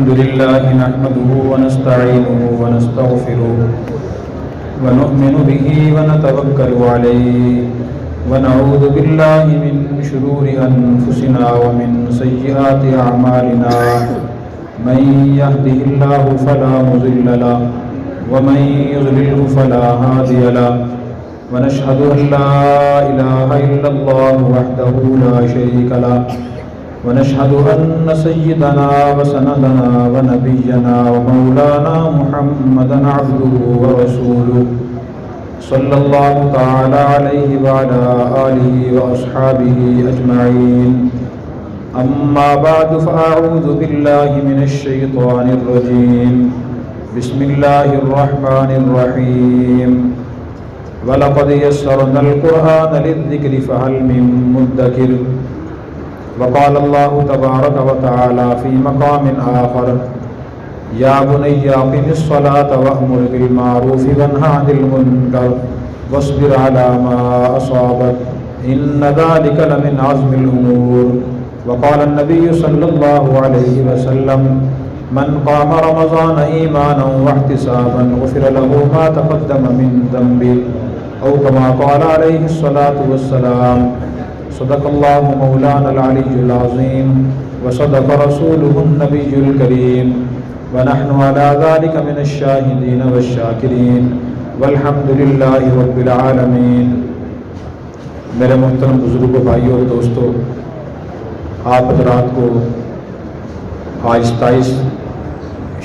الحمد لله نحمده ونستعينه ونستغفره ونؤمن به ونتوكل عليه ونعوذ بالله من شرور أنفسنا ومن سيئات أعمالنا من يهده الله فلا مضل له ومن يضلل فلا هادي له ونشهد أن لا إله إلا الله وحده لا شريك له ونشهد أن سيدنا وسندنا ونبينا ومولانا محمدا عبده ورسوله صلى الله تعالى عليه وعلى آله وأصحابه أجمعين أما بعد فأعوذ بالله من الشيطان الرجيم بسم الله الرحمن الرحيم وَلَقَدْ يَسَّرْنَا الْقُرْآنَ لِلذِّكْرِ فَهَلْ مِن مُّدَّكِرٍ وقال الله تبارك وتعالى في مقام آخر يا بني أقم الصلاة وأمر بالمعروف وانه عن المنكر واصبر على ما أصابك إن ذلك لمن عزم الأمور وقال النبي صلى الله عليه وسلم من قام رمضان إيمانا واحتسابا غفر له ما تقدم من ذنبه أو كما قال عليه الصلاة والسلام صدق الله مولانا العلي العظيم وصدق رسوله النبي الكريم ونحن على ذلك من الشاهدين والشاكرين والحمد لله رب العالمين. میرے محترم بزرگوں، بھائیوں اور دوستوں، آپ حضرات کو آج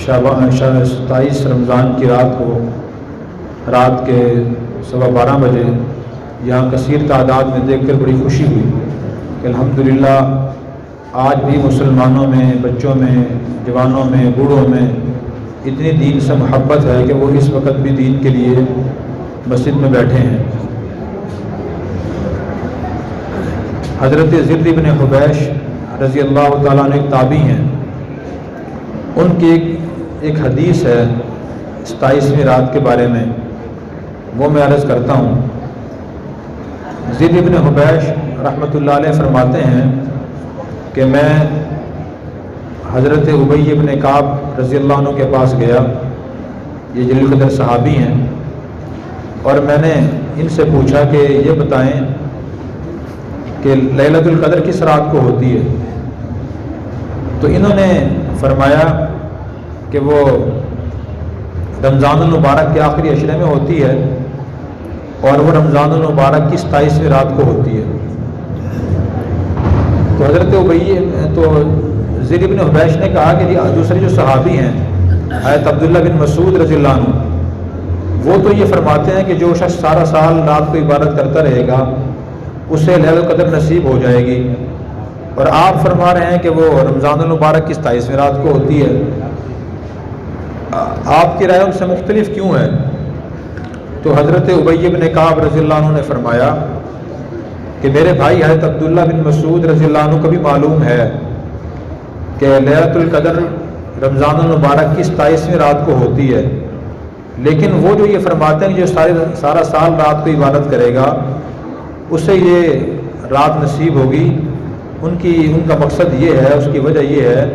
27 رمضان کی رات کو رات کے 12:15 بجے یہاں کثیر تعداد میں دیکھ کر بڑی خوشی ہوئی کہ الحمدللہ آج بھی مسلمانوں میں، بچوں میں، جوانوں میں، بوڑھوں میں اتنی دین سے محبت ہے کہ وہ اس وقت بھی دین کے لیے مسجد میں بیٹھے ہیں. حضرت زر بن حبیش رضی اللہ تعالیٰ عنہ ایک تابعی ہیں. ان کی ایک حدیث ہے 27ویں رات کے بارے میں، وہ میں عرض کرتا ہوں. زر بن حبیش رحمۃ اللہ علیہ فرماتے ہیں کہ میں حضرت ابی بن کعب رضی اللہ عنہ کے پاس گیا، یہ جلیل قدر صحابی ہیں، اور میں نے ان سے پوچھا کہ یہ بتائیں کہ لیلۃ القدر کس رات کو ہوتی ہے؟ تو انہوں نے فرمایا کہ وہ رمضان المبارک کے آخری عشرے میں ہوتی ہے، اور وہ رمضان المبارک کی 27ویں رات کو ہوتی ہے. تو حضرت زر بن حبیش نے کہا کہ دوسرے جو صحابی ہیں حضرت عبداللہ بن مسعود رضی اللہ عنہ، وہ تو یہ فرماتے ہیں کہ جو شخص سارا سال رات کو عبادت کرتا رہے گا اسے لیلۃ القدر نصیب ہو جائے گی، اور آپ فرما رہے ہیں کہ وہ رمضان المبارک کی 27ویں رات کو ہوتی ہے. آپ کی رائے ان سے مختلف کیوں ہے؟ تو حضرت ابی بن کعب رضی اللہ عنہ نے فرمایا کہ میرے بھائی حضرت عبداللہ بن مسعود رضی اللہ عنہ کو بھی معلوم ہے کہ لیلۃ القدر رمضان المبارک کی 27ویں رات کو ہوتی ہے، لیکن وہ جو یہ فرماتے ہیں کہ جو سارا سال رات کو عبادت کرے گا اسے یہ رات نصیب ہوگی، ان کا مقصد یہ ہے، اس کی وجہ یہ ہے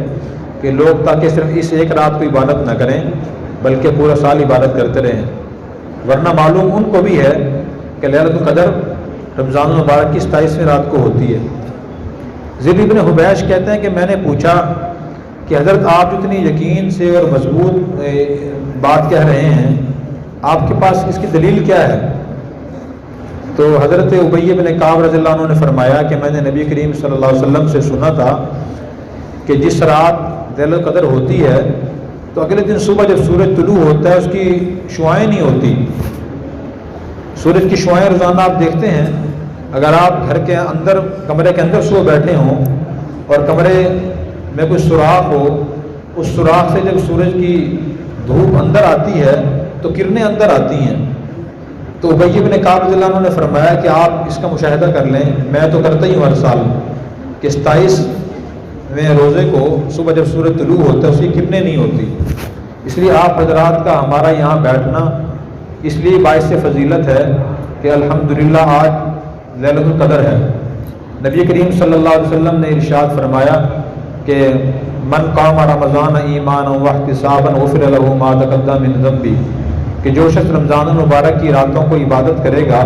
کہ لوگ تاکہ صرف اس ایک رات کو عبادت نہ کریں بلکہ پورا سال عبادت کرتے رہیں، ورنہ معلوم ان کو بھی ہے کہ لیلۃ القدر رمضان المبارک کی 27ویں رات کو ہوتی ہے. زر بن حبیش کہتے ہیں کہ میں نے پوچھا کہ حضرت آپ اتنی یقین سے اور مضبوط بات کہہ رہے ہیں، آپ کے پاس اس کی دلیل کیا ہے؟ تو حضرت ابی بن کعب رضی اللہ عنہ نے فرمایا کہ میں نے نبی کریم صلی اللہ علیہ وسلم سے سنا تھا کہ جس رات لیلۃ القدر ہوتی ہے تو اگلے دن صبح جب سورج طلوع ہوتا ہے اس کی شعاعیں نہیں ہوتی. سورج کی شعاعیں روزانہ آپ دیکھتے ہیں، اگر آپ گھر کے اندر کمرے کے اندر سو بیٹھے ہوں اور کمرے میں کوئی سوراخ ہو، اس سوراخ سے جب سورج کی دھوپ اندر آتی ہے تو کرنیں اندر آتی ہیں. تو ابی بن کعب رضی اللہ عنہ نے فرمایا کہ آپ اس کا مشاہدہ کر لیں، میں تو کرتا ہی ہوں ہر سال کہ 27ویں روزے کو صبح جب سورج طلوع ہوتا ہے اس کی کرنیں نہیں ہوتی. اس لیے آپ حضرات کا ہمارا یہاں بیٹھنا اس لیے باعث فضیلت ہے کہ الحمدللہ آج لیلۃ القدر ہے. نبی کریم صلی اللہ علیہ وسلم نے ارشاد فرمایا کہ من قام رمضان ایمانا واحتسابا غفر له ما تقدم من ذنبی، کہ جو شخص رمضان المبارک کی راتوں کو عبادت کرے گا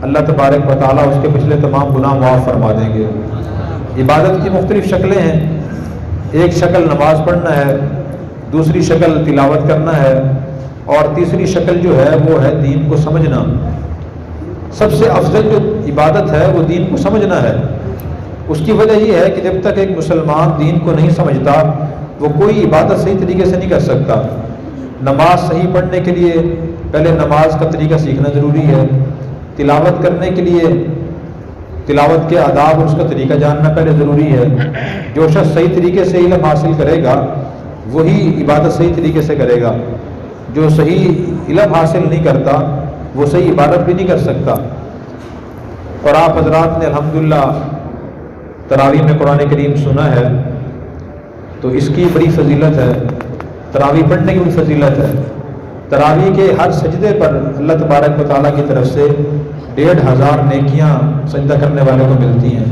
اللہ تبارک و تعالیٰ اس کے پچھلے تمام گناہ معاف فرما دیں گے۔ عبادت کی مختلف شکلیں ہیں، ایک شکل نماز پڑھنا ہے، دوسری شکل تلاوت کرنا ہے، اور تیسری شکل جو ہے وہ ہے دین کو سمجھنا۔ سب سے افضل جو عبادت ہے وہ دین کو سمجھنا ہے۔ اس کی وجہ یہ ہے کہ جب تک ایک مسلمان دین کو نہیں سمجھتا وہ کوئی عبادت صحیح طریقے سے نہیں کر سکتا۔ نماز صحیح پڑھنے کے لیے پہلے نماز کا طریقہ سیکھنا ضروری ہے، تلاوت کرنے کے لیے تلاوت کے آداب اور اس کا طریقہ جاننا پہلے ضروری ہے۔ جو شخص صحیح طریقے سے علم حاصل کرے گا وہی عبادت صحیح طریقے سے کرے گا، جو صحیح علم حاصل نہیں کرتا وہ صحیح عبادت بھی نہیں کر سکتا۔ اور آپ حضرات نے الحمدللہ تراویح میں قرآن کریم سنا ہے تو اس کی بڑی فضیلت ہے، تراویح پڑھنے کی بڑی فضیلت ہے۔ تراویح کے ہر سجدے پر اللہ تبارک و تعالیٰ کی طرف سے 1500 نیکیاں سجدہ کرنے والے کو ملتی ہیں۔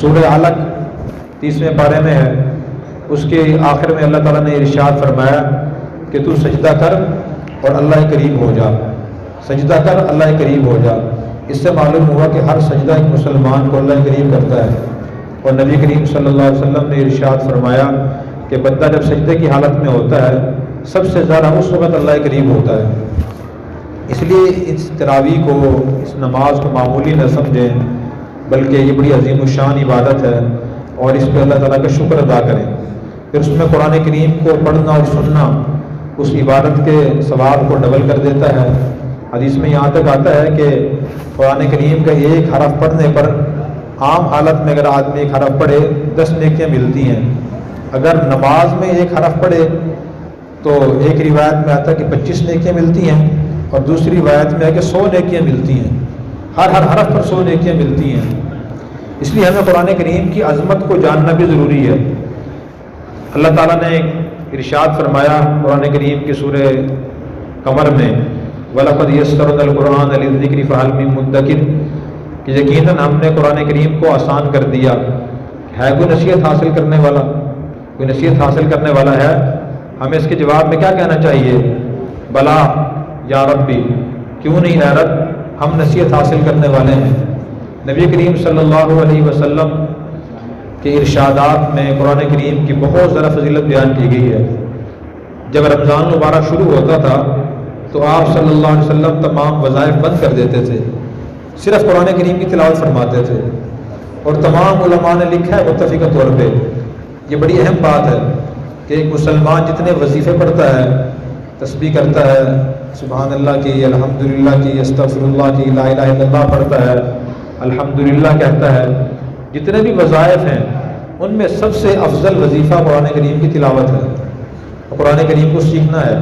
سورہ علق 30ویں پارے میں ہے، اس کے آخر میں اللہ تعالیٰ نے ارشاد فرمایا کہ تو سجدہ کر اور اللہ قریب ہو جا، سجدہ کر اللہ قریب ہو جا۔ اس سے معلوم ہوا کہ ہر سجدہ ایک مسلمان کو اللہ قریب کرتا ہے۔ اور نبی کریم صلی اللہ علیہ وسلم نے ارشاد فرمایا کہ بندہ جب سجدے کی حالت میں ہوتا ہے سب سے زیادہ اس وقت اللہ قریب ہوتا ہے۔ اس لیے اس تراویح کو، اس نماز کو معمولی نہ سمجھیں، بلکہ یہ بڑی عظیم الشان عبادت ہے، اور اس پہ اللہ تعالیٰ کا شکر ادا کریں۔ پھر اس میں قرآن کریم کو پڑھنا اور سننا اس عبادت کے ثواب کو ڈبل کر دیتا ہے۔ حدیث میں یہاں تک آتا ہے کہ قرآن کریم کا ایک حرف پڑھنے پر عام حالت میں اگر آدمی ایک حرف پڑھے 10 نیکیاں ملتی ہیں، اگر نماز میں ایک حرف پڑھے تو ایک روایت میں آتا ہے کہ 25 نیکیاں ملتی ہیں، اور دوسری روایت میں ہے کہ 100 نیکیاں ملتی ہیں، ہر حرف پر 100 نیکیاں ملتی ہیں۔ اس لیے ہمیں قرآن کریم کی عظمت کو جاننا بھی ضروری ہے۔ اللہ تعالیٰ نے ارشاد فرمایا قرآن کریم کی سورہ قمر میں وَلَقَدْ يَسَّرْنَا الْقُرْآنَ لِلذِّكْرِ فَهَلْ مِن مُدَّكِرٍ، کہ یقیناً ہم نے قرآن کریم کو آسان کر دیا، ہے کوئی نصیحت حاصل کرنے والا، کوئی نصیحت حاصل کرنے والا ہے؟ ہمیں اس کے جواب میں کیا کہنا چاہیے؟ بلا یا ربی، کیوں نہیں اے رب، ہم نصیحت حاصل کرنے والے ہیں۔ نبی کریم صلی اللہ علیہ وسلم کے ارشادات میں قرآن کریم کی بہت زیادہ فضیلت بیان کی گئی ہے۔ جب رمضان مبارک شروع ہوتا تھا تو آپ صلی اللہ علیہ وسلم تمام وظائف بند کر دیتے تھے، صرف قرآن کریم کی تلاوت فرماتے تھے، اور تمام علماء نے لکھا ہے متفقہ طور پہ، یہ بڑی اہم بات ہے کہ ایک مسلمان جتنے وظیفے پڑھتا ہے، تسبیح کرتا ہے، سبحان اللہ کی، الحمدللہ کی، استغفر اللہ کی، لا الہ الا اللہ پڑھتا ہے، الحمدللہ کہتا ہے، جتنے بھی وظائف ہیں ان میں سب سے افضل وظیفہ قرآن کریم کی تلاوت ہے، قرآن کریم کو سیکھنا ہے۔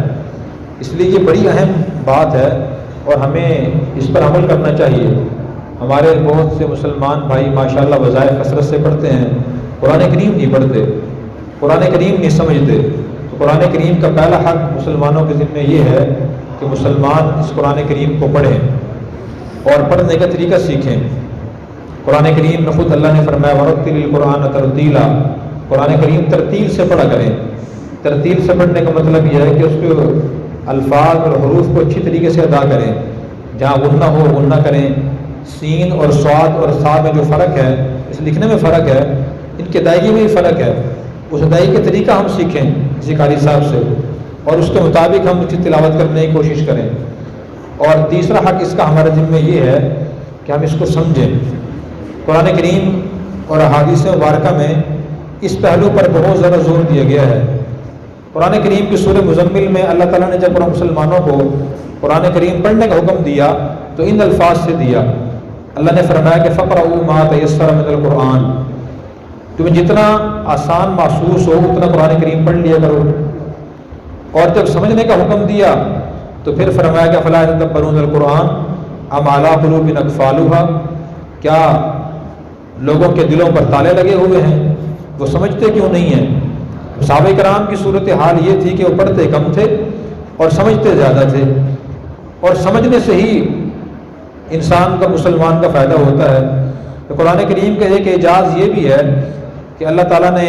اس لیے یہ بڑی اہم بات ہے اور ہمیں اس پر عمل کرنا چاہیے۔ ہمارے بہت سے مسلمان بھائی ماشاءاللہ وظائف کثرت سے پڑھتے ہیں، قرآن کریم نہیں پڑھتے، قرآن کریم نہیں سمجھتے۔ تو قرآن کریم کا پہلا حق مسلمانوں کے ذمہ یہ ہے کہ مسلمان اس قرآن کریم کو پڑھیں اور پڑھنے کا طریقہ سیکھیں۔ قرآن کریم میں خود اللہ نے فرمایا وَرَتِّلِ الْقُرْآنَ تَرْتِیلًا، قرآن کریم ترتیل سے پڑھا کریں۔ ترتیل سے پڑھنے کا مطلب یہ ہے کہ اس کے الفاظ اور حروف کو اچھی طریقے سے ادا کریں، جہاں غنہ ہو غنہ کریں، سین اور صاد اور صاد میں جو فرق ہے، اس لکھنے میں فرق ہے، ان کی ادائیگی میں بھی فرق ہے، اس ادائیگی کا طریقہ ہم سیکھیں کسی قاری صاحب سے، اور اس کے مطابق ہم اس کی تلاوت کرنے کی کوشش کریں۔ اور تیسرا حق اس کا ہمارے ذمہ یہ ہے کہ ہم اس کو سمجھیں۔ قرآن کریم اور احادیث مبارکہ میں اس پہلو پر بہت زیادہ زور دیا گیا ہے۔ قرآن کریم کی سورہ مزمل میں اللہ تعالیٰ نے جب مسلمانوں کو قرآن کریم پڑھنے کا حکم دیا تو ان الفاظ سے دیا۔ اللہ نے فرمایا کہ فَقْرَؤُوا مَا تَيَسَّرَ مِنَ الْقُرْآنِ، تمہیں جتنا آسان محسوس ہو اتنا قرآن کریم پڑھ لیا کرو۔ اور جب سمجھنے کا حکم دیا تو پھر فرمایا کہ فَلَا يَتَدَبَّرُونَ الْقُرْآنَ أَمْ عَلَىٰ قُلُوبٍ أَقْفَالُهَا، کیا لوگوں کے دلوں پر تالے لگے ہوئے ہیں، وہ سمجھتے کیوں نہیں ہیں؟ صحابہ کرام کی صورتحال یہ تھی کہ وہ پڑھتے کم تھے اور سمجھتے زیادہ تھے، اور سمجھنے سے ہی انسان کا، مسلمان کا فائدہ ہوتا ہے۔ تو قرآن کریم کا ایک اعجاز یہ بھی ہے کہ اللہ تعالیٰ نے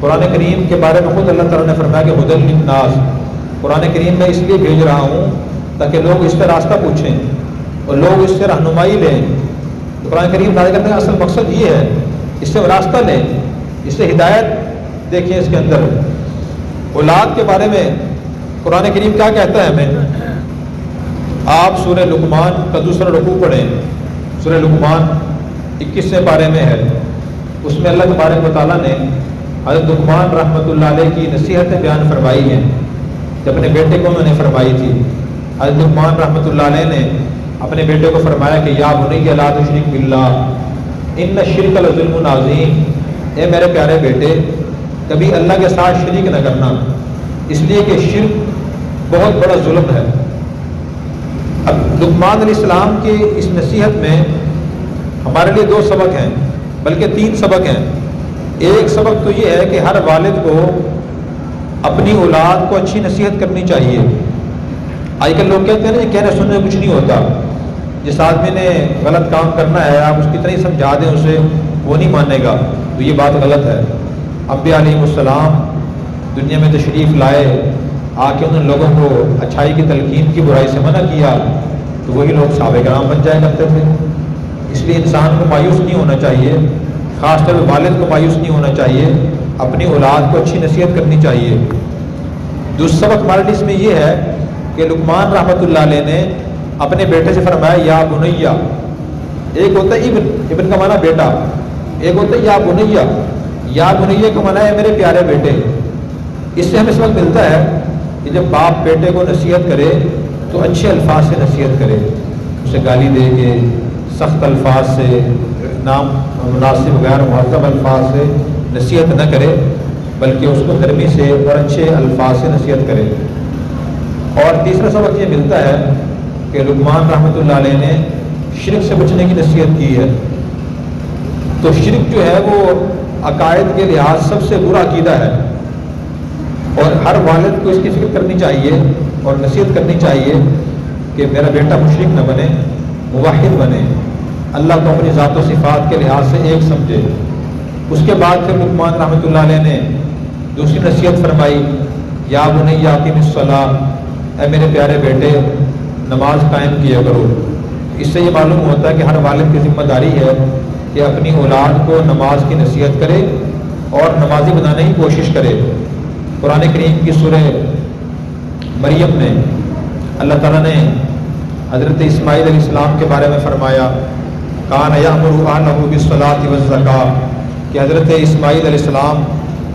قرآن کریم کے بارے میں خود اللہ تعالیٰ نے فرمایا کہ ہدی للناس، قرآن کریم میں اس لیے بھیج رہا ہوں تاکہ لوگ اس سے راستہ پوچھیں اور لوگ اس سے رہنمائی لیں۔ تو قرآن کریم نازل کرنے کا اصل مقصد یہ ہے، اس سے راستہ لیں، اس سے ہدایت دیکھیں۔ اس کے اندر اولاد کے بارے میں قرآن کریم کیا کہتا ہے ہمیں؟ آپ سورہ لقمان کا دوسرا رکوع پڑھیں، سورہ لقمان 21ویں پارے میں ہے، اس میں اللہ تبارک و تعالیٰ نے حضرت لقمان رحمۃ اللہ علیہ کی نصیحتیں بیان فرمائی ہیں کہ اپنے بیٹے کو انہوں نے فرمائی تھی۔ حضرت لقمان رحمۃ اللہ علیہ نے اپنے بیٹے کو فرمایا کہ یا بنی لا تشرک باللہ ان الشرک لظلم عظیم، اے میرے پیارے بیٹے کبھی اللہ کے ساتھ شریک نہ کرنا، اس لیے کہ شرک بہت بڑا ظلم ہے۔ اب لقمان علیہ السلام کی اس نصیحت میں ہمارے لیے 2 سبق ہیں، بلکہ 3 سبق ہیں۔ ایک سبق تو یہ ہے کہ ہر والد کو اپنی اولاد کو اچھی نصیحت کرنی چاہیے۔ آج کل لوگ کہتے ہیں نا یہ کہنے سننے کچھ نہیں ہوتا، جس آدمی نے غلط کام کرنا ہے آپ اس کی طرح ہی سمجھا دیں اسے، وہ نہیں مانے گا، تو یہ بات غلط ہے۔ انبیاء علیہ السلام دنیا میں تشریف لائے، آ کے انہوں نے لوگوں کو اچھائی کی تلقین کی، برائی سے منع کیا، تو وہی لوگ صحابہ کرام بن جایا کرتے تھے۔ اس لیے انسان کو مایوس نہیں ہونا چاہیے، خاص طور پہ والد کو مایوس نہیں ہونا چاہیے، اپنی اولاد کو اچھی نصیحت کرنی چاہیے۔ دوسرا سبق ہمارے لیے اس میں یہ ہے کہ لقمان رحمۃ اللہ علیہ نے اپنے بیٹے سے فرمایا یا بنیا۔ ایک ہوتا ہے ابن کا معنی بیٹا، ایک ہوتا ہے یا بنیا۔ یا بنیا کا معنی ہے میرے پیارے بیٹے۔ اس سے ہمیں اس وقت ملتا ہے کہ جب باپ بیٹے کو نصیحت کرے تو اچھے الفاظ سے نصیحت کرے، اسے گالی دے کے، سخت الفاظ سے، نامناسب غیر مہذب الفاظ سے نصیحت نہ کرے، بلکہ اس کو نرمی سے اور اچھے الفاظ سے نصیحت کرے۔ اور تیسرا سبق یہ ملتا ہے کہ لقمان رحمۃ اللہ علیہ نے شرک سے بچنے کی نصیحت کی ہے۔ تو شرک جو ہے وہ عقائد کے لحاظ سب سے برا عقیدہ ہے، اور ہر والد کو اس کی فکر کرنی چاہیے اور نصیحت کرنی چاہیے کہ میرا بیٹا مشرک نہ بنے، موحد بنے، اللہ کو اپنی ذات و صفات کے لحاظ سے ایک سمجھے۔ اس کے بعد پھر لقمان رحمۃ اللہ علیہ نے دوسری نصیحت فرمائی یا بنی اقیم الصلاۃ، اے میرے پیارے بیٹے نماز قائم کیا کرو۔ اس سے یہ معلوم ہوتا ہے کہ ہر والد کی ذمہ داری ہے کہ اپنی اولاد کو نماز کی نصیحت کرے اور نمازی بنانے کی کوشش کرے۔ قرآن کریم کی سورہ مریم میں اللہ تعالیٰ نے حضرت اسماعیل علیہ السلام کے بارے میں فرمایا کان یأمر اہلہ بالصلاۃ والزکاۃ، کہ حضرت اسماعیل علیہ السلام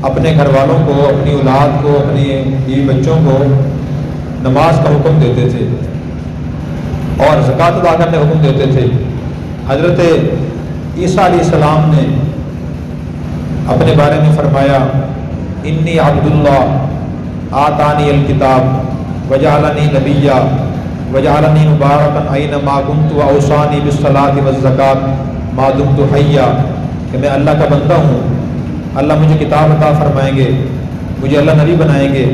اپنے گھر والوں کو، اپنی اولاد کو، اپنی بیوی بچوں کو نماز کا حکم دیتے تھے اور زکوٰۃ ادا کرنے کا حکم دیتے تھے۔ حضرت عیسیٰ علیہ السلام نے اپنے بارے میں فرمایا انی عبداللہ آتانی الکتاب وجعلنی نبیا وجعلنی مبارکا اینما کنت واوصانی بالصلاۃ والزکاۃ ما دمت حیا، کہ میں اللہ کا بندہ ہوں، اللہ مجھے کتاب عطا فرمائیں گے، مجھے اللہ نبی بنائیں گے،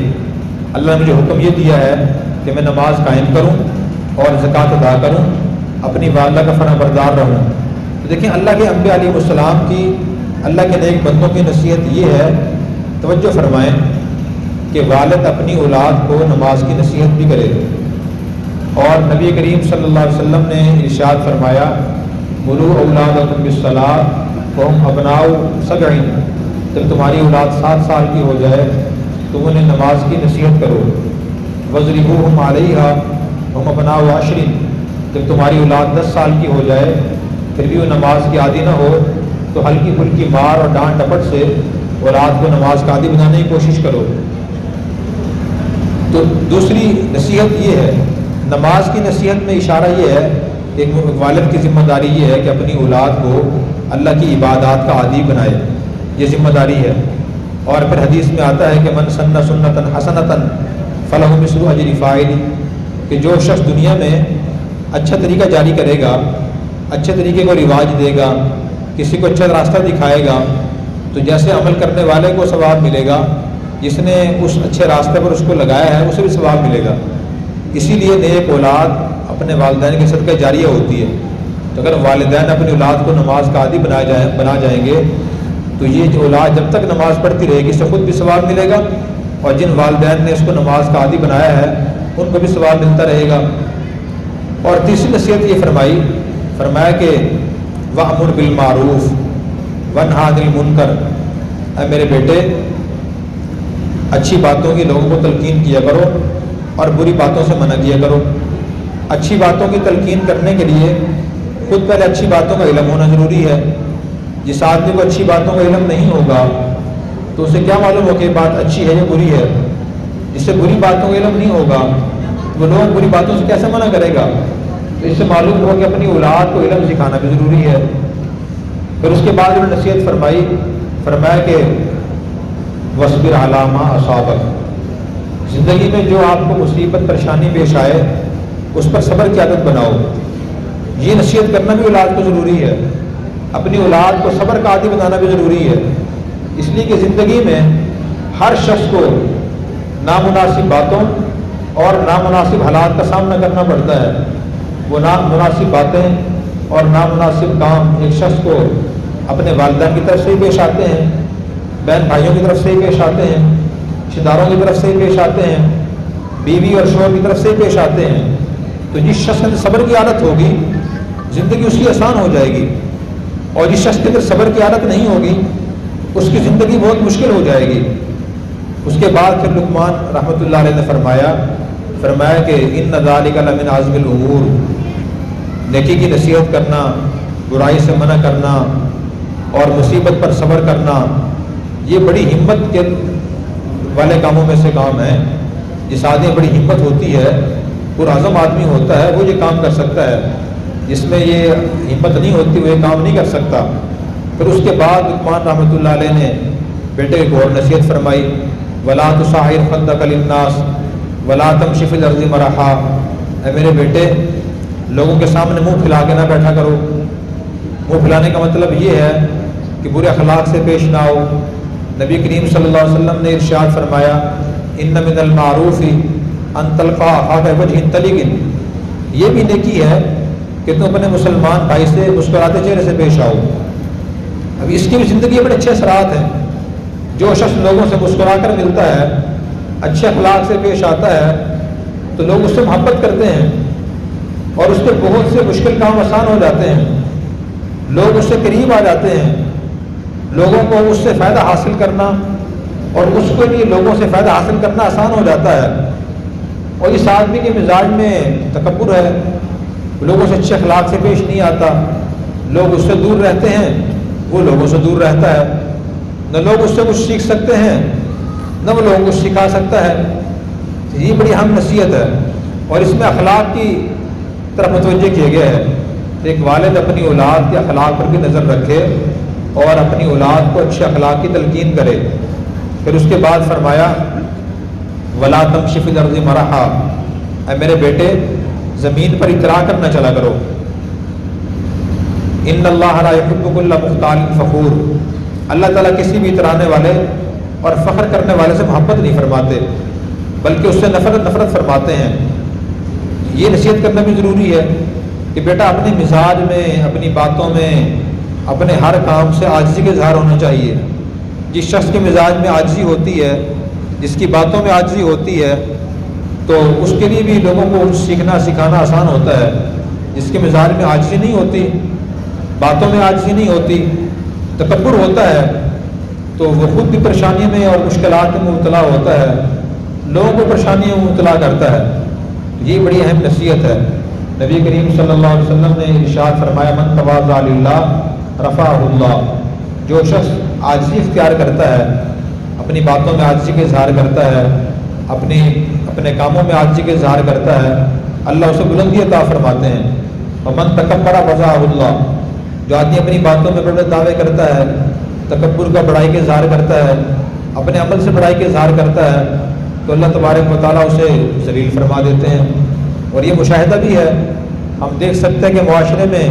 اللہ نے مجھے حکم یہ دیا ہے کہ میں نماز قائم کروں اور زکوٰۃ ادا کروں، اپنی والدہ کا فرما بردار رہوں۔ تو دیکھیں اللہ کے انبیاء علیہ السلام کی، اللہ کے نیک بندوں کی نصیحت یہ ہے، توجہ فرمائیں کہ والد اپنی اولاد کو نماز کی نصیحت بھی کرے۔ اور نبی کریم صلی اللہ علیہ وسلم نے ارشاد فرمایا مروا اولادکم بالصلاۃ وہم ابناء 7، جب تمہاری اولاد 7 سال کی ہو جائے تو انہیں نماز کی نصیحت کرو۔ وضربوہم علیہا وہم ابناء 10، جب تمہاری اولاد 10 سال کی ہو جائے پھر بھی وہ نماز کی عادی نہ ہو تو ہلکی پھلکی مار اور ڈانٹ ڈپٹ سے اولاد کو نماز کا عادی بنانے کی کوشش کرو۔ تو دوسری نصیحت یہ ہے، نماز کی نصیحت میں اشارہ یہ ہے کہ ایک والد کی ذمہ داری یہ ہے کہ اپنی اولاد کو اللہ کی عبادات کا عادی بنائے، یہ ذمہ داری ہے۔ اور پھر حدیث میں آتا ہے کہ من سن سنتا حسنتا فلہ مثل اجر فاعل، کہ جو شخص دنیا میں اچھا طریقہ جاری کرے گا، اچھے طریقے کو رواج دے گا، کسی کو اچھا راستہ دکھائے گا، تو جیسے عمل کرنے والے کو ثواب ملے گا، جس نے اس اچھے راستے پر اس کو لگایا ہے اسے بھی ثواب ملے گا۔ اسی لیے نیک اولاد اپنے والدین کے صدقہ جاریہ ہوتی ہے۔ تو اگر والدین اپنی اولاد کو نماز کا عادی بنا جائیں گے تو یہ اولاد جب تک نماز پڑھتی رہے گی اس سے خود بھی ثواب ملے گا، اور جن والدین نے اس کو نماز کا عادی بنایا ہے ان کو بھی ثواب ملتا رہے گا۔ اور تیسری نصیحت یہ فرمایا کہ وَأْمُرْ بِالْمَعْرُوفِ وَانْهَ عَنِ الْمُنْكَرِ، اے میرے بیٹے اچھی باتوں کی لوگوں کو تلقین کیا کرو اور بری باتوں سے منع کیا کرو۔ اچھی باتوں کی تلقین کرنے کے لیے خود پہلے اچھی باتوں کا علم ہونا ضروری ہے۔ جس آدمی کو اچھی باتوں کا علم نہیں ہوگا تو اسے کیا معلوم ہو کہ یہ بات اچھی ہے یا بری ہے؟ جس سے بری باتوں کا علم نہیں ہوگا تو وہ لوگ بری باتوں سے کیسے منع کرے گا؟ تو اس سے معلوم ہو کہ اپنی اولاد کو علم سکھانا بھی ضروری ہے۔ پھر اس کے بعد انہوں نے نصیحت فرمایا کہ وَاصْبِرْ عَلَىٰ مَا أَصَابَكَ، زندگی میں جو آپ کو مصیبت پریشانی پیش آئے اس پر صبر کی عادت بناؤ۔ یہ نصیحت کرنا بھی اولاد کو ضروری ہے، اپنی اولاد کو صبر کا عادی بنانا بھی ضروری ہے، اس لیے کہ زندگی میں ہر شخص کو نامناسب باتوں اور نامناسب حالات کا سامنا کرنا پڑتا ہے۔ وہ نامناسب باتیں اور نامناسب کام ایک شخص کو اپنے والدین کی طرف سے ہی پیش آتے ہیں، بہن بھائیوں کی طرف سے ہی پیش آتے ہیں، رشتہ داروں کی طرف سے ہی پیش آتے ہیں، بیوی اور شوہر کی طرف سے ہی پیش آتے ہیں۔ تو جس شخص کے اندر صبر کی عادت ہوگی زندگی اس کی آسان ہو جائے گی، اور جس شخص کے اندر صبر کی عادت نہیں ہوگی اس کی زندگی بہت مشکل ہو جائے گی۔ اس کے بعد پھر لقمان رحمۃ اللہ علیہ نے فرمایا کہ ان ذالک لمن عزم الامور، نیکی کی نصیحت کرنا، برائی سے منع کرنا اور مصیبت پر صبر کرنا، یہ بڑی ہمت کے والے کاموں میں سے کام ہے۔ جس آدمی میں بڑی ہمت ہوتی ہے، پرعزم آدمی ہوتا ہے، وہ یہ کام کر سکتا ہے۔ جس میں یہ ہمت نہیں ہوتی وہ یہ کام نہیں کر سکتا۔ پھر اس کے بعد لقمان رحمۃ اللہ علیہ نے بیٹے کو اور نصیحت فرمائی وَلَا تُصَعِّرْ خَدَّكَ لِلنَّاسِ وَلَا تَمْشِ فِي الْأَرْضِ مَرَحًا، اے میرے بیٹے لوگوں کے سامنے منہ پھیلا کے نہ بیٹھا کرو۔ منہ پھیلانے کا مطلب یہ ہے کہ برے اخلاق سے پیش نہ آؤ۔ نبی کریم صلی اللہ علیہ وسلم نے ارشاد فرمایا ان من المعروف ان تلقى اخاك بوجه طلق، یہ بھی نیکی ہے کہ تم اپنے مسلمان بھائی سے مسکراتے چہرے سے پیش آؤ۔ اب اس کی بھی زندگی بڑے اچھے اثرات ہیں۔ جو شخص لوگوں سے مسکرا کر ملتا ہے، اچھے اخلاق سے پیش آتا ہے، تو لوگ اس سے محبت کرتے ہیں اور اس کے بہت سے مشکل کام آسان ہو جاتے ہیں، لوگ اس سے قریب آ جاتے ہیں، لوگوں کو اس سے فائدہ حاصل کرنا اور اس کے لیے لوگوں سے فائدہ حاصل کرنا آسان ہو جاتا ہے۔ اور اس آدمی کے مزاج میں تکبر ہے، لوگوں سے اچھے اخلاق سے پیش نہیں آتا، لوگ اس سے دور رہتے ہیں، وہ لوگوں سے دور رہتا ہے، نہ لوگ اس سے کچھ سیکھ سکتے ہیں نہ وہ لوگوں کو سکھا سکتا ہے۔ یہ بڑی اہم نصیحت ہے، اور اس میں اخلاق کی طرف متوجہ کیا گیا ہے۔ ایک والد اپنی اولاد کے اخلاق پر بھی نظر رکھے اور اپنی اولاد کو اچھے اخلاق کی تلقین کرے۔ پھر اس کے بعد فرمایا وَلَا تَمْشِ فِي الْأَرْضِ مَرَحًا، اے میرے بیٹے زمین پر اتراء کرنا چلا کرو۔ ان اللہ لا يحب كل مختال فخور، اللہ تعالیٰ کسی بھی اترانے والے اور فخر کرنے والے سے محبت نہیں فرماتے، بلکہ اس سے نفرت فرماتے ہیں۔ یہ نصیحت کرنا بھی ضروری ہے کہ بیٹا اپنے مزاج میں، اپنی باتوں میں، اپنے ہر کام سے عاجزی کا اظہار ہونا چاہیے۔ جس شخص کے مزاج میں عاجزی ہوتی ہے، جس کی باتوں میں عاجزی ہوتی ہے، تو اس کے لیے بھی لوگوں کو سیکھنا سکھانا آسان ہوتا ہے۔ جس کے مزاج میں عاجزی نہیں ہوتی، باتوں میں عاجزی نہیں ہوتی، تکبر ہوتا ہے، تو وہ خود بھی پریشانیوں میں اور مشکلات میں مبتلا ہوتا ہے، لوگوں کو پریشانیوں میں مبتلا کرتا ہے۔ یہ بڑی اہم نصیحت ہے۔ نبی کریم صلی اللہ علیہ وسلم نے ارشاد فرمایا من تواضع للہ رفعہ اللہ، جو شخص عاجزی اختیار کرتا ہے، اپنی باتوں میں عاجزی کا اظہار کرتا ہے، اپنے کاموں میں عاجزی کا اظہار کرتا ہے، اللہ اسے بلندی عطا فرماتے ہیں۔ ومن تکبر وضعہ اللہ، جو آدمی اپنی باتوں میں بڑے دعوے کرتا ہے، تکبر کا بڑائی کا اظہار کرتا ہے، اپنے عمل سے بڑائی کا اظہار کرتا ہے، تو اللہ تبارک و تعالیٰ اسے ذلیل فرما دیتے ہیں۔ اور یہ مشاہدہ بھی ہے، ہم دیکھ سکتے ہیں کہ معاشرے میں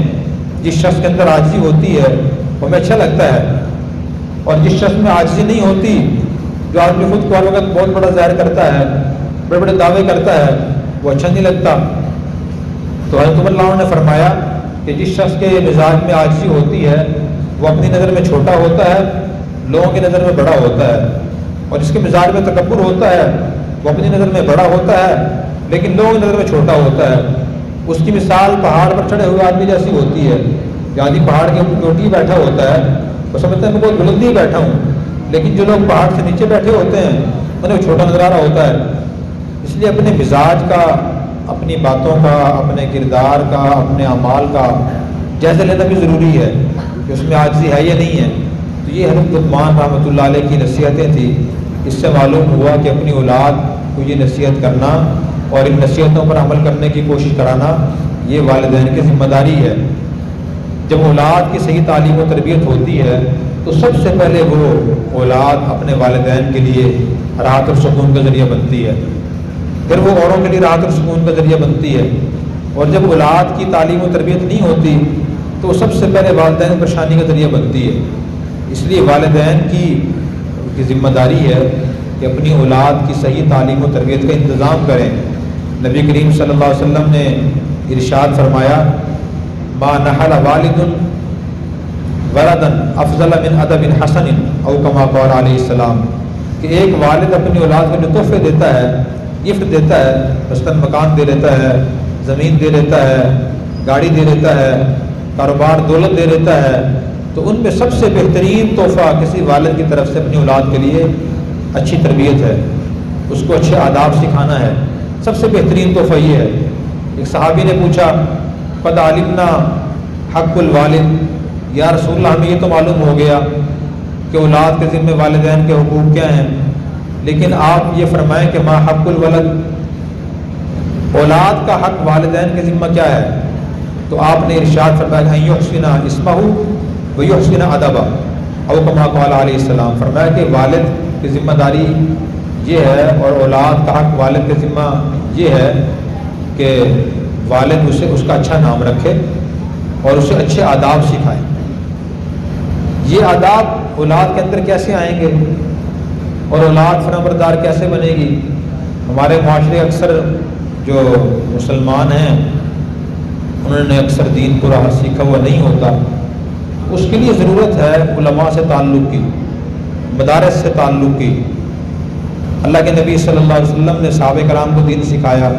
جس شخص کے اندر عاجزی ہوتی ہے وہ ہمیں اچھا لگتا ہے، اور جس شخص میں عاجزی نہیں ہوتی، جو آدمی خود کو ہر وقت بہت بڑا ظاہر کرتا ہے، بڑے بڑے دعوے کرتا ہے، وہ اچھا نہیں لگتا۔ تو حضرت عمر اللہ نے فرمایا کہ جس شخص کے مزاج میں عاجزی ہوتی ہے وہ اپنی نظر میں چھوٹا ہوتا ہے لوگوں کی نظر میں بڑا ہوتا ہے، اور جس کے مزاج میں تکبر ہوتا ہے وہ اپنی نظر میں بڑا ہوتا ہے لیکن لوگوں کی نظر میں چھوٹا ہوتا ہے۔ اس کی مثال پہاڑ پر چڑھے ہوئے آدمی جیسی ہوتی ہے کہ آدمی پہاڑ کے اوپر چوٹی بیٹھا ہوتا ہے، وہ سمجھتا ہے میں بہت بلندی بیٹھا ہوں، لیکن جو لوگ پہاڑ سے نیچے بیٹھے ہوتے ہیں انہیں چھوٹا نظر آ رہا ہوتا ہے۔ اس لیے اپنے مزاج کا، اپنی باتوں کا، اپنے کردار کا، اپنے اعمال کا جائزہ لینا بھی ضروری ہے کہ اس میں عاجزی ہے یا نہیں ہے۔ تو یہ حضرت لقمان رحمۃ اللہ علیہ کی نصیحتیں تھیں۔ اس سے معلوم ہوا کہ اپنی اولاد کو یہ نصیحت کرنا اور ان نصیحتوں پر عمل کرنے کی کوشش کرانا یہ والدین کی ذمہ داری ہے۔ جب اولاد کی صحیح تعلیم و تربیت ہوتی ہے تو سب سے پہلے وہ اولاد اپنے والدین کے لیے راحت اور سکون کا ذریعہ بنتی ہے، پھر وہ اوروں کے لیے راحت اور سکون کا ذریعہ بنتی ہے۔ اور جب اولاد کی تعلیم و تربیت نہیں ہوتی تو سب سے پہلے والدین کی پریشانی کا ذریعہ بنتی ہے۔ اس لیے والدین کی ذمہ داری ہے کہ اپنی اولاد کی صحیح تعلیم و تربیت کا انتظام کریں۔ نبی کریم صلی اللہ علیہ وسلم نے ارشاد فرمایا ما نحل والد ولدا افضل من ادب حسن او کما قال علیہ السلام، کہ ایک والد اپنی اولاد کو جو تحفے دیتا ہے، گفٹ دیتا ہے، مثلاً مکان دے دیتا ہے، زمین دے دیتا ہے، گاڑی دے دیتا ہے، کاروبار دولت دے دیتا ہے، تو ان میں سب سے بہترین تحفہ کسی والد کی طرف سے اپنی اولاد کے لیے اچھی تربیت ہے، اس کو اچھے آداب سکھانا ہے۔ سب سے بہترین تحفہ یہ ہے۔ ایک صحابی نے پوچھا قد علمنا حق الوالد، یا رسول اللہ ہمیں یہ تو معلوم ہو گیا کہ اولاد کے ذمہ والدین کے حقوق کیا ہیں، لیکن آپ یہ فرمائیں کہ ما حق الولد، اولاد کا حق والدین کے ذمہ کیا ہے؟ تو آپ نے ارشاد فرمایا کہ یحسن اسمہ و یحسن ادبہ او کما قال علیہ السلام، فرمایا کہ والد کی ذمہ داری یہ ہے اور اولاد کا حق والد کے ذمہ یہ ہے کہ والد اس کا اچھا نام رکھے اور اسے اچھے آداب سکھائے۔ یہ آداب اولاد کے اندر کیسے آئیں گے اور اولاد فرمانبردار کیسے بنے گی؟ ہمارے معاشرے اکثر جو مسلمان ہیں انہوں نے اکثر دین کو راہ سیکھا ہوا نہیں ہوتا۔ اس کے لیے ضرورت ہے علماء سے تعلق کی، مدارس سے تعلق کی۔ اللہ کے نبی صلی اللہ علیہ وسلم نے صحابہ کرام کو دین سکھایا،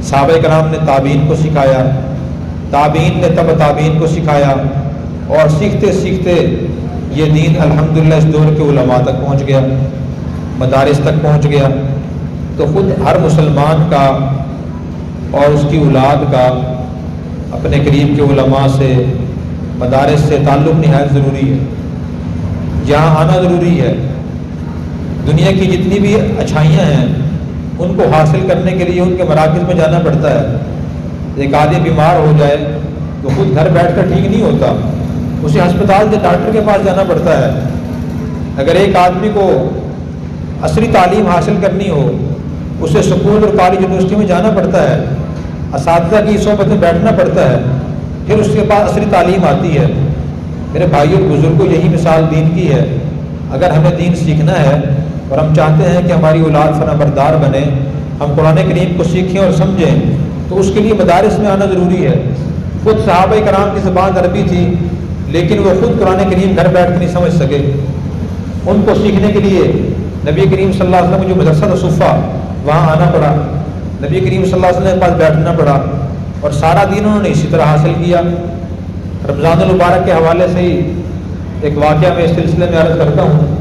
صحابہ کرام نے تابعین کو سکھایا، تابعین نے تبع تابعین کو سکھایا، اور سیکھتے سیکھتے یہ دین الحمدللہ اس دور کے علماء تک پہنچ گیا، مدارس تک پہنچ گیا۔ تو خود ہر مسلمان کا اور اس کی اولاد کا اپنے قریب کے علماء سے، مدارس سے تعلق نہایت ضروری ہے، یہاں آنا ضروری ہے۔ دنیا کی جتنی بھی اچھائیاں ہیں ان کو حاصل کرنے کے لیے ان کے مراکز میں جانا پڑتا ہے۔ ایک آدمی بیمار ہو جائے تو خود گھر بیٹھ کر ٹھیک نہیں ہوتا، اسے ہسپتال کے ڈاکٹر کے پاس جانا پڑتا ہے۔ اگر ایک آدمی کو عصری تعلیم حاصل کرنی ہو اسے سکول اور کالج یونیورسٹی میں جانا پڑتا ہے، اساتذہ کی صحبت میں بیٹھنا پڑتا ہے، پھر اس کے بعد عصری تعلیم آتی ہے۔ میرے بھائیوں بزرگوں یہی مثال دین کی ہے۔ اگر ہمیں دین سیکھنا ہے اور ہم چاہتے ہیں کہ ہماری اولاد فرمانبردار بنے، ہم قرآن کریم کو سیکھیں اور سمجھیں، تو اس کے لیے مدارس میں آنا ضروری ہے۔ خود صحابہ کرام کی زبان عربی تھی لیکن وہ خود قرآن کریم گھر بیٹھ کے نہیں سمجھ سکے۔ ان کو سیکھنے کے لیے نبی کریم صلی اللہ علیہ وسلم کو جو مدرسہ صفہ وہاں آنا پڑا، نبی کریم صلی اللہ علیہ وسلم کے پاس بیٹھنا پڑا، اور سارا دین انہوں نے اسی طرح حاصل کیا۔ رمضان المبارک کے حوالے سے ہی ایک واقعہ میں اس سلسلے میں عرض کرتا ہوں۔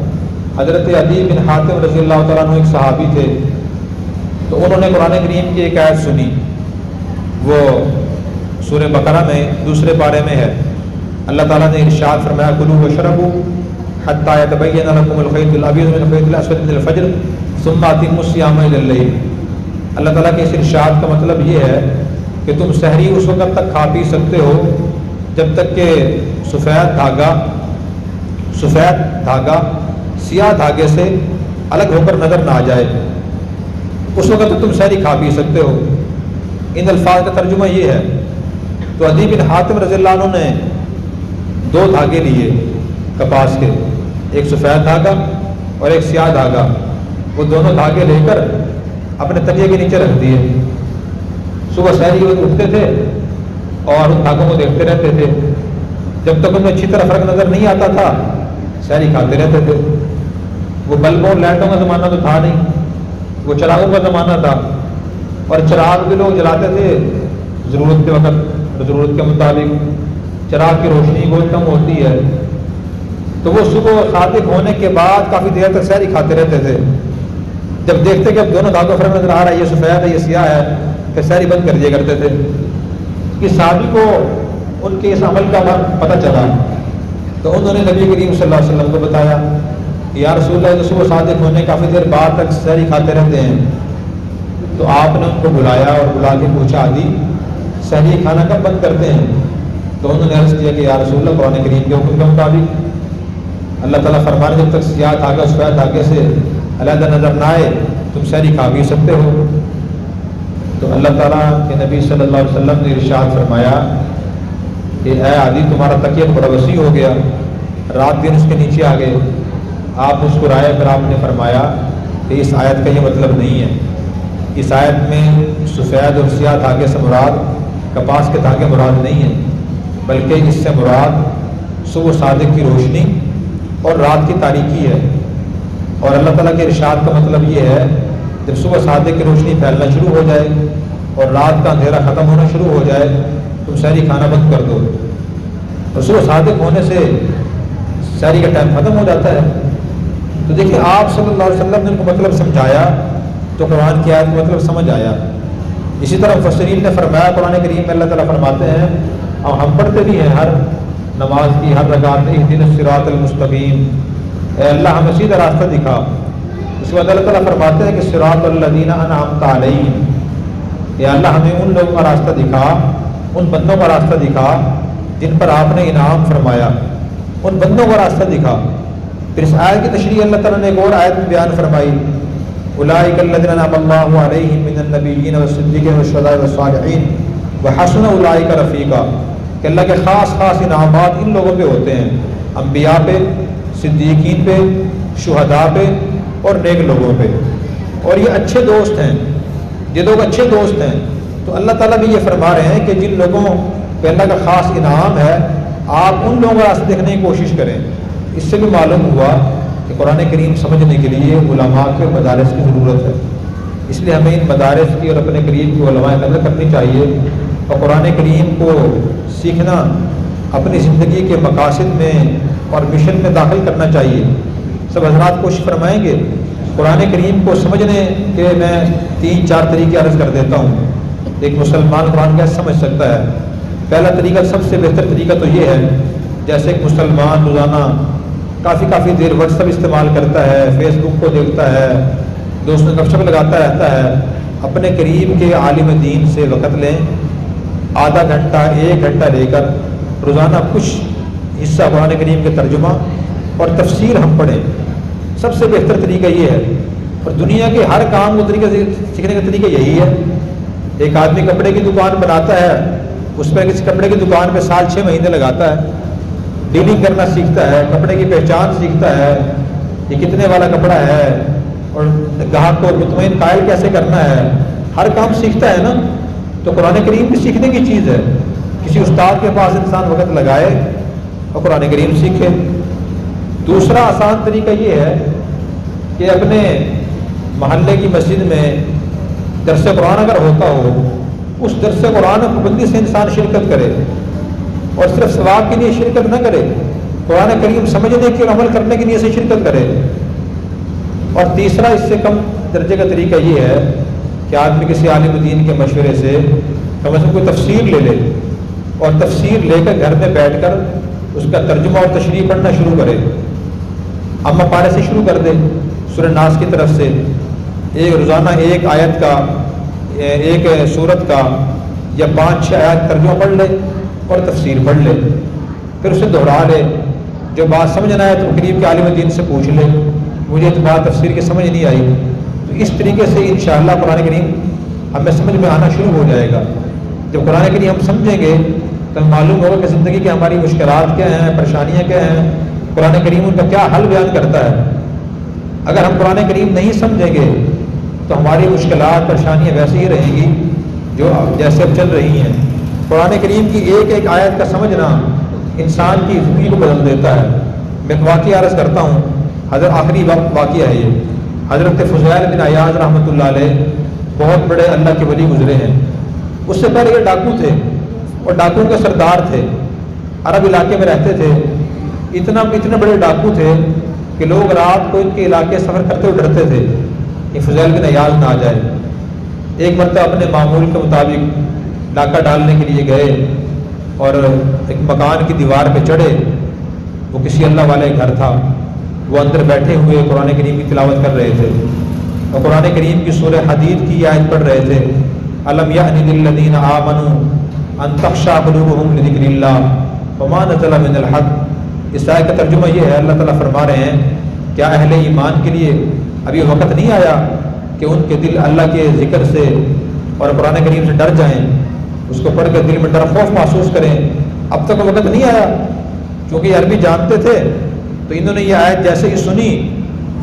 حضرت عدی بن حاتم رضی اللہ تعالیٰ عنہ ایک صحابی تھے، تو انہوں نے قرآن کریم کی ایک آیت سنی، وہ سورہ بقرہ میں دوسرے پارے میں ہے۔ اللہ تعالیٰ نے ارشاد فرمایا کلوا واشربوا حتی یتبین لکم الخیط الابیض من الخیط الاسود من الفجر ثم اتموا الصیام الی اللیل۔ اللہ تعالیٰ کے اس ارشاد کا مطلب یہ ہے کہ تم سحری اس وقت تک کھا پی سکتے ہو جب تک کہ سفید دھاگا سیاہ دھاگے سے الگ ہو کر نظر نہ آ جائے، اس وقت تک تم سحری کھا پی سکتے ہو۔ ان الفاظ کا ترجمہ یہ ہے۔ تو عدی بن حاتم رضی اللہ عنہ نے 2 دھاگے لیے کپاس کے، ایک سفید دھاگا اور ایک سیاہ دھاگا، وہ دونوں دھاگے لے کر اپنے تکیے کے نیچے رکھ دیے۔ صبح سحری وہ اٹھتے تھے اور ان دھاگوں کو دیکھتے رہتے تھے، جب تک انہیں اچھی طرح فرق نظر نہیں آتا تھا سحری کھاتے رہتے تھے. وہ بلبوں لائٹوں کا زمانہ تو تھا نہیں, وہ چراغوں کا زمانہ تھا, اور چراغ بھی لوگ جلاتے تھے ضرورت کے وقت, ضرورت کے مطابق. چراغ کی روشنی بہت کم ہوتی ہے, تو وہ صبح صادق ہونے کے بعد کافی دیر تک سحری کھاتے رہتے تھے. جب دیکھتے کہ اب دونوں دھاگوں فرق نظر آ رہا ہے, یہ سفید ہے یہ سیاہ ہے, پھر سحری بند کر دیا کرتے تھے. کہ صحابی کو ان کے اس عمل کا پتہ چلا, تو انہوں نے نبی کریم صلی اللہ علیہ وسلم کو بتایا کہ یا رسول اللہ, صبح صادق ہونے کافی دیر بعد تک سحری کھاتے رہتے ہیں. تو آپ نے ان کو بلایا اور بلا کے پوچھا عادی سحری کھانا کب بند کرتے ہیں؟ تو انہوں نے عرض کیا کہ یا رسول اللہ, قرآن کریم کے حکم کے مطابق اللہ تعالیٰ فرمانے جب تک سیاہ دھاگا سفید دھاگے سے علیحدہ نظر نہ آئے تم سحری کھا بھی سکتے ہو. تو اللہ تعالیٰ کے نبی صلی اللہ علیہ وسلم نے ارشاد فرمایا کہ اے عادی, تمہارا تکیہ بڑا وسیع ہو گیا, رات دن اس کے نیچے آ گئے. آپ مسکرائے, پھر آپ نے فرمایا کہ اس آیت کا یہ مطلب نہیں ہے. اس آیت میں سفید اور سیاہ دھاگے سے مراد کپاس کے دھاگے مراد نہیں ہیں, بلکہ اس سے مراد صبح صادق کی روشنی اور رات کی تاریکی ہے. اور اللہ تعالیٰ کے ارشاد کا مطلب یہ ہے جب صبح صادق کی روشنی پھیلنا شروع ہو جائے اور رات کا اندھیرا ختم ہونا شروع ہو جائے تم سحری کھانا بند کر دو. اور صبح صادق ہونے سے سحری کا ٹائم ختم ہو جاتا ہے. تو دیکھیں آپ صلی اللہ علیہ وسلم نے ان کو مطلب سمجھایا تو قرآن کی آیت کا مطلب سمجھ آیا. اسی طرح مفسرین نے فرمایا, قرآن کریم میں اللہ تعالیٰ فرماتے ہیں, اور ہم پڑھتے بھی ہیں ہر نماز کی ہر رکعت میں, اہدنا الصراط المستقیم, اے اللہ ہمیں سیدھا راستہ دکھا. اس کے بعد اللہ تعالیٰ فرماتے ہیں کہ صراط الذین انعمت علیہم, یا اللہ ہمیں ان لوگوں کا راستہ دکھا, ان بندوں کا راستہ دکھا جن پر آپ نے انعام فرمایا, ان بندوں کا راستہ دکھا. پھر اس آیت کی تشریح اللہ تعالیٰ نے ایک اور آیت میں بیان فرمائی, اولئک الذین انعم اللہ علیہم من النبیین والصدیقین والشہداء والصالحین وحسن اولئک رفیقا, کہ اللہ کے خاص خاص انعامات ان لوگوں پہ ہوتے ہیں, انبیاء پہ, صدیقین پہ, شہداء پہ اور نیک لوگوں پہ. اور یہ اچھے دوست ہیں, یہ لوگ اچھے دوست ہیں. تو اللہ تعالیٰ بھی یہ فرما رہے ہیں کہ جن لوگوں پہ اللہ کا خاص انعام ہے آپ ان لوگوں کا راستہ دیکھنے کی کوشش کریں. اس سے بھی معلوم ہوا کہ قرآن کریم سمجھنے کے لیے علماء کے مدارس کی ضرورت ہے. اس لیے ہمیں ان مدارس کی اور اپنے قریب کی علماء قدر کرنی چاہیے, اور قرآن کریم کو سیکھنا اپنی زندگی کے مقاصد میں اور مشن میں داخل کرنا چاہیے. سب حضرات کوشش فرمائیں گے قرآن کریم کو سمجھنے کے میں 3-4 طریقے عرض کر دیتا ہوں. ایک مسلمان قرآن کیسے سمجھ سکتا ہے؟ پہلا طریقہ, سب سے بہتر طریقہ تو یہ ہے, جیسے ایک مسلمان روزانہ کافی دیر واٹس ایپ استعمال کرتا ہے, فیس بک کو دیکھتا ہے, دوستوں گپ شپ لگاتا رہتا ہے, اپنے قریب کے عالم دین سے وقت لیں, آدھا گھنٹہ 1 گھنٹہ لے کر روزانہ کچھ حصہ قرآن کریم کے ترجمہ اور تفسیر ہم پڑھیں. سب سے بہتر طریقہ یہ ہے. اور دنیا کے ہر کام کو طریقے سے سیکھنے کا طریقہ یہی ہے. ایک آدمی کپڑے کی دکان بناتا ہے, اس پہ کسی کپڑے کی دکان پہ 6 مہینے لگاتا ہے, ڈیلنگ کرنا سیکھتا ہے, کپڑے کی پہچان سیکھتا ہے, یہ کتنے والا کپڑا ہے اور گاہک کو مطمئن قائل کیسے کرنا ہے, ہر کام سیکھتا ہے نا. تو قرآن کریم بھی سیکھنے کی چیز ہے. کسی استاد کے پاس انسان وقت لگائے اور قرآن کریم سیکھے. دوسرا آسان طریقہ یہ ہے کہ اپنے محلے کی مسجد میں درس قرآن اگر ہوتا ہو, اس درس قرآن پابندی سے انسان شرکت کرے, اور صرف ثواب کے لیے شرکت نہ کرے, قرآن کریم سمجھنے کی اور عمل کرنے کے لیے سے شرکت کرے. اور تیسرا اس سے کم درجے کا طریقہ یہ ہے کہ آدمی کسی عالم دین کے مشورے سے کم از کم کوئی تفسیر لے لے, اور تفسیر لے کر گھر میں بیٹھ کر اس کا ترجمہ اور تشریح پڑھنا شروع کرے. اما پارے سے شروع کر دے, سورہ ناس کی طرف سے ایک روزانہ 1 آیت کا, 1 سورت کا یا 5-6 آیت ترجمہ پڑھ لے اور تفسیر پڑھ لے, پھر اسے دہرا لے. جو بات سمجھ نہ آئے تو قریب کے عالم دین سے پوچھ لے, مجھے تو بات تفسیر کی سمجھ نہیں آئی. تو اس طریقے سے انشاءاللہ قرآن کریم ہمیں سمجھ میں آنا شروع ہو جائے گا. جب قرآن کریم ہم سمجھیں گے تو معلوم ہوگا کہ زندگی کی ہماری مشکلات کیا ہیں, پریشانیاں کیا ہیں, قرآن کریم ان کا کیا حل بیان کرتا ہے. اگر ہم قرآن کریم نہیں سمجھیں گے تو ہماری مشکلات پریشانیاں ویسے ہی رہیں گی جو جیسے اب چل رہی ہیں. قرآن کریم کی ایک آیت کا سمجھنا انسان کی زندگی کو بدل دیتا ہے. میں ایک واقعہ عرض کرتا ہوں، حضرت آخری واقعہ ہے یہ۔ حضرت فضیل بن عیاض رحمۃ اللہ علیہ بہت بڑے اللہ کے ولی گزرے ہیں۔ اس سے پہلے یہ ڈاکو تھے اور ڈاکوؤں کے سردار تھے، عرب علاقے میں رہتے تھے۔ اتنے بڑے ڈاکو تھے کہ لوگ رات کو ان کے علاقے سفر کرتے ہوئے ڈرتے تھے کہ فضیل بن عیاض نہ آ جائے۔ ایک مرتبہ اپنے معمول کے مطابق ڈاکہ ڈالنے کے لیے گئے اور ایک مکان کی دیوار پہ چڑھے۔ وہ کسی اللہ والے گھر تھا، وہ اندر بیٹھے ہوئے قرآن کریم کی تلاوت کر رہے تھے اور قرآن کریم کی سورہ حدید کی آیت پڑھ رہے تھے، الم یأن للذین آمنوا ان تخشع قلوبهم لذکر اللہ وما نزل من الحق۔ اس آیت کا ترجمہ یہ ہے، اللہ تعالیٰ فرما رہے ہیں کیا اہل ایمان کے لیے ابھی وقت نہیں آیا کہ ان کے دل اللہ کے ذکر سے اور قرآن کریم سے ڈر جائیں، اس کو پڑھ کے دل میں ڈر خوف محسوس کریں؟ اب تک وقت نہیں آیا؟ کیونکہ یہ عربی جانتے تھے تو انہوں نے یہ آیت جیسے ہی سنی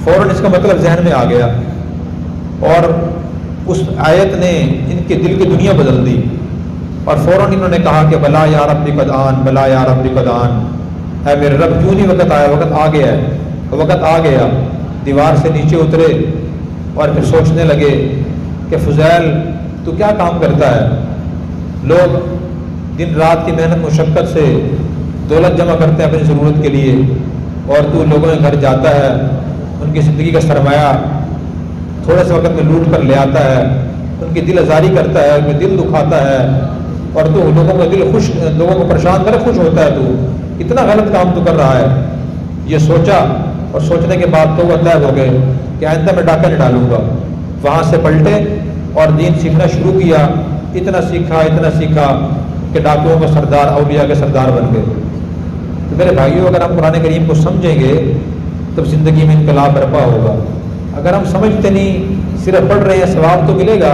فوراً اس کا مطلب ذہن میں آ گیا اور اس آیت نے ان کے دل کی دنیا بدل دی اور فوراً انہوں نے کہا کہ بلا یا رب قد آن، بلا یا رب قد آن، اے میرے رب کیوں نہیں وقت آیا؟ وقت آ گیا ہے، وقت آ گیا۔ دیوار سے نیچے اترے اور پھر سوچنے لگے کہ فضیل تو کیا کام کرتا ہے؟ لوگ دن رات کی محنت مشقت سے دولت جمع کرتے ہیں اپنی ضرورت کے لیے اور تو لوگوں کے گھر جاتا ہے، ان کی زندگی کا سرمایہ تھوڑے سے وقت میں لوٹ کر لے آتا ہے، ان کی دل آزاری کرتا ہے، ان کے دل دکھاتا ہے اور تو لوگوں کا دل لوگوں کو پریشان کر خوش ہوتا ہے۔ تو اتنا غلط کام تو کر رہا ہے۔ یہ سوچا اور سوچنے کے بعد تو وہ طے ہو گئے کہ آئندہ میں ڈاکہ نہیں ڈالوں گا۔ وہاں سے پلٹے اور دین سیکھنا شروع کیا، اتنا سیکھا کہ ڈاکوؤں کا سردار، اولیاء کے سردار بن گئے۔ تو میرے بھائیوں، اگر ہم قرآن کریم کو سمجھیں گے تب زندگی میں انقلاب برپا ہوگا۔ اگر ہم سمجھتے نہیں، صرف پڑھ رہے ہیں، ثواب تو ملے گا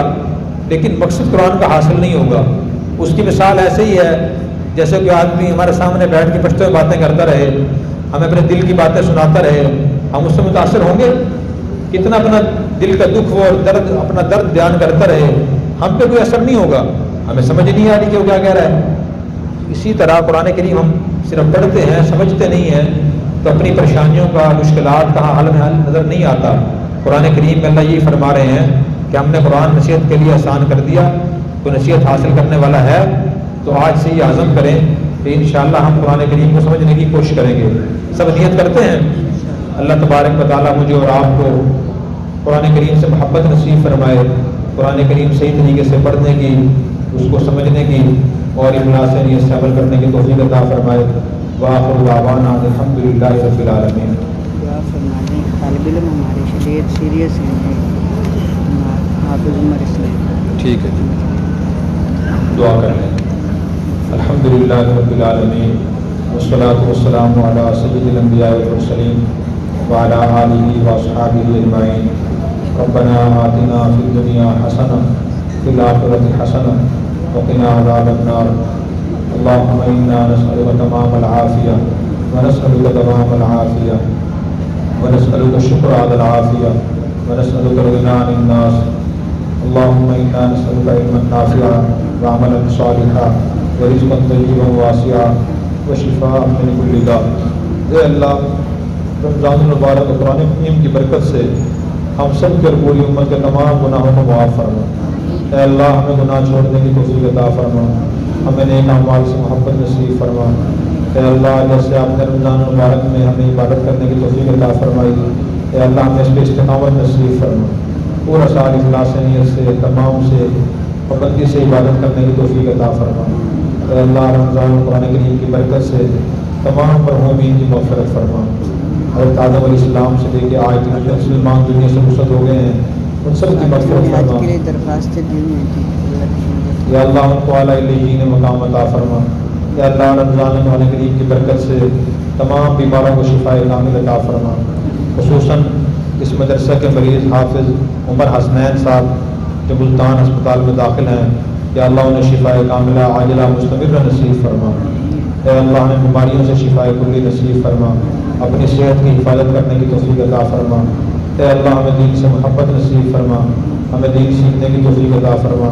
لیکن مقصد قرآن کا حاصل نہیں ہوگا۔ اس کی مثال ایسے ہی ہے جیسے کوئی آدمی ہمارے سامنے بیٹھ کے پشتو میں باتیں کرتا رہے، ہمیں اپنے دل کی باتیں سناتا رہے، ہم اس سے متاثر ہوں گے؟ کتنا اپنا دل کا دکھ اور درد، اپنا درد بیان کرتا رہے، ہم پہ کوئی اثر نہیں ہوگا، ہمیں سمجھ نہیں آ رہی کہ وہ کیا کہہ رہا ہے۔ اسی طرح قرآن کریم ہم صرف پڑھتے ہیں، سمجھتے نہیں ہیں تو اپنی پریشانیوں کا، مشکلات کا حل نظر نہیں آتا۔ قرآن کریم میں اللہ یہ فرما رہے ہیں کہ ہم نے قرآن نصیحت کے لیے آسان کر دیا، کوئی نصیحت حاصل کرنے والا ہے تو آج سے یہ عزم کریں کہ انشاءاللہ ہم قرآن کریم کو سمجھنے کی کوشش کریں گے۔ سب نیت کرتے ہیں؟ اللہ تبارک و تعالیٰ مجھے اور آپ کو قرآن کریم سے محبت نصیب فرمائے، قرآن کریم صحیح طریقے سے پڑھنے کی، اس کو سمجھنے کی اور اخلاص سے نیت سے عمل کرنے کی توفیق عطا فرمائے۔ وآخر دعوانا الحمدللہ رب العالمین۔ طالب علم ہماری شریعت سیریس ہیں، حافظ عمر اسلام۔ ٹھیک ہے جی، دعا کر لیں۔ الحمدللہ رب العالمین والصلاۃ والسلام علی سید الانبیاء والمرسلین وعلی آلہ واصحابہ اجمعین۔ ربنا آتنا فی الدنیا حسنہ وفی الآخرۃ حسنہ وقنا عذاب النار۔ اللهم انا نسألك تمام العافیہ ونسألك دوام العافیہ ونسألك الشکر على العافیہ ونسألك الغنى عن الناس۔ اللهم انا نسألك علما نافعا وعملا صالحا ورزقا طیبا واسعا وشفاء من كل داء۔ اے اللہ، رمضان المبارک و قرآن کریم کی برکت سے ہم سب کے اور پوری امت کے تمام گناہوں کو معاف فرما۔ اے اللہ، ہمیں گناہ چھوڑنے کی توفیق عطا فرما، ہمیں نیک اعمال سے محبت نصیب فرما۔ اے اللہ، جیسے آپ نے رمضان المبارک میں ہمیں عبادت کرنے کی توفیق عطا فرمائی، اے اللہ ہمیں اس پہ استقامت نصیب فرما۔ پورا سال اخلاص نیت سے، تمام سے، پابندی سے عبادت کرنے کی توفیق عطا فرما۔ اے اللہ، رمضان قرآن کریم کی برکت سے تمام مرحومین کی مغفرت فرما۔ حضرت آدم علیہ السلام سے لے کے آج تک مسلمان دنیا سے رخصت ہو گئے ہیں، ان سب کی مغفرت فرما۔ یا اللہ، ان کو اعلیٰ علیین مقام عطا فرما۔ یا اللہ، رمضان قرآن کریم کی برکت سے تمام بیماروں کو شفاء کامل عطا فرما۔ خصوصاً اس مدرسہ کے مریض حافظ عمر حسنین صاحب جو ملتان ہسپتال میں داخل ہیں، یا اللہ انہیں شفاء کاملہ عاجلہ مستمرہ نصیب فرما۔ اے اللہ، ہمیں بیماریوں سے شفاء کلی نصیب فرما، اپنی صحت کی حفاظت کرنے کی توفیق عطا فرما۔ اے اللہ، ہمیں دین سے محبت نصیب فرما، ہمیں دین سیکھنے کی توفیق عطا فرما،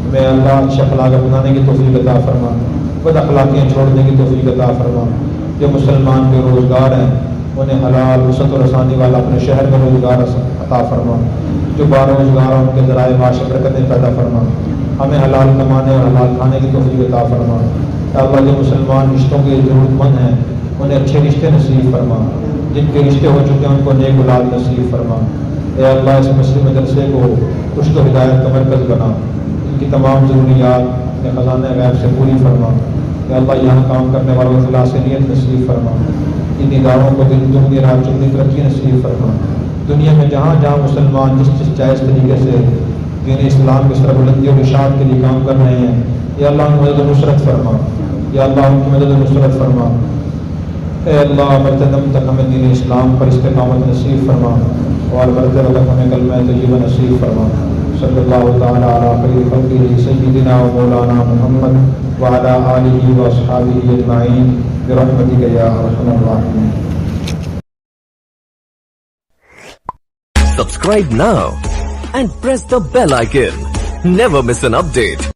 ہمیں اللہ اچھے اخلاق اپنانے کی توفیق عطا فرما، بد اخلاقیاں چھوڑنے کی توفیق عطا فرما۔ جو مسلمان بے روزگار ہیں انہیں حلال وسعت و رسانی والا اپنے شہر میں روزگار عطا فرما، جو باروزگار ہیں ان کے ذرائع معاش برکتیں پیدا فرما، ہمیں حلال کمانے اور حلال کھانے کی توفیق عطا فرما۔ یا اللہ جو مسلمان رشتوں کے ضرورت مند ہیں انہیں اچھے رشتے نصیب فرما، جن کے رشتے ہو چکے ہیں ان کو نیک اولاد نصیب فرما۔ اے اللہ اس مسجد مدرسے کو رشد و ہدایت کا مرکز بنا، ان کی تمام ضروریات اپنے خزانہ غیب سے پوری فرما۔ اے اللہ یہاں کام کرنے والوں کو خلاص نیت نصیب فرما، ان اداروں کو دن کی رات چلتی ترقی نصیب فرما۔ دنیا میں جہاں جہاں مسلمان جس جس جائز طریقے سے دین اسلام کی سربلندی اور اشاعت کے لیے کام کر رہے ہیں، یا اللہ ان کی مدد و نصرت فرما، یا اللہ ان کی مدد و نصرت فرما۔ اے اللہ مرتے دم تک ہمیں دین اسلام پر استقامت نصیب فرما، اور مرتے وقت ہمیں کلمہ طیبہ نصیب فرما۔ صلی اللہ تعالی علی خیر خلقہ سیدنا و مولانا محمد وعلی آلہ و اصحابہ اجمعین برحمتک یا ارحم الراحمین۔ Subscribe now and press the bell icon. Never miss an update.